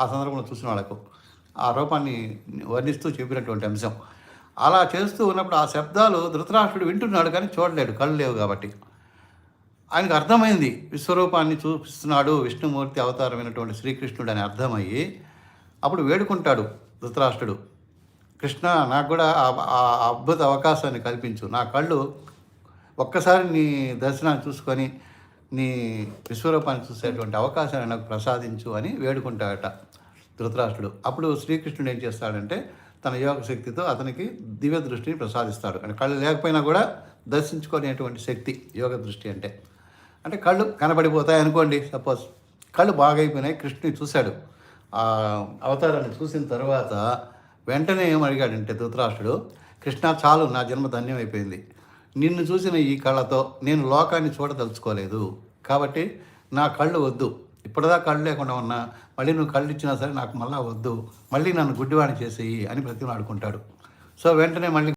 ఆ సందర్భంలో చూసిన వాళ్ళకు ఆ రూపాన్ని వర్ణిస్తూ చెప్పినటువంటి అంశం. అలా చేస్తూ ఉన్నప్పుడు ఆ శబ్దాలు ధృతరాష్ట్రుడు వింటున్నాడు కానీ చూడలేడు, కళ్ళు లేవు కాబట్టి. ఆయనకు అర్థమైంది విశ్వరూపాన్ని చూపిస్తున్నాడు విష్ణుమూర్తి అవతారమైనటువంటి శ్రీకృష్ణుడు అని అర్థమయ్యి అప్పుడు వేడుకుంటాడు ధృతరాష్ట్రుడు. కృష్ణ, నాకు కూడా ఆ అద్భుత అవకాశాన్ని కల్పించు, నా కళ్ళు ఒక్కసారి నీ దర్శనాన్ని చూసుకొని నీ విశ్వరూపాన్ని చూసేటువంటి అవకాశాన్ని నాకు ప్రసాదించు అని వేడుకుంటాడట ధృతరాష్ట్రుడు. అప్పుడు శ్రీకృష్ణుడు ఏం చేస్తాడంటే తన యోగ శక్తితో అతనికి దివ్య దృష్టిని ప్రసాదిస్తాడు. అంటే కళ్ళు లేకపోయినా కూడా దర్శించుకునేటువంటి శక్తి యోగ దృష్టి అంటే. అంటే కళ్ళు కనబడిపోతాయి అనుకోండి, సపోజ్ కళ్ళు బాగైపోయినాయి, కృష్ణుని చూశాడు. ఆ అవతారాన్ని చూసిన తర్వాత వెంటనే ఏమడిగాడంటే ధృతరాష్ట్రుడు, కృష్ణ చాలు, నా జన్మ ధన్యమైపోయింది. నిన్ను చూసిన ఈ కళ్ళతో నేను లోకాన్ని చూడదలుచుకోలేదు, కాబట్టి నా కళ్ళు వద్దు. ఇప్పటిదా కళ్ళు లేకుండా ఉన్నా, మళ్ళీ నువ్వు కళ్ళు ఇచ్చినా సరే నాకు మళ్ళా వద్దు, మళ్ళీ నన్ను గుడ్డివాణి చేసేయి అని బ్రతిమాడుకుంటాడు. సో వెంటనే మళ్ళీ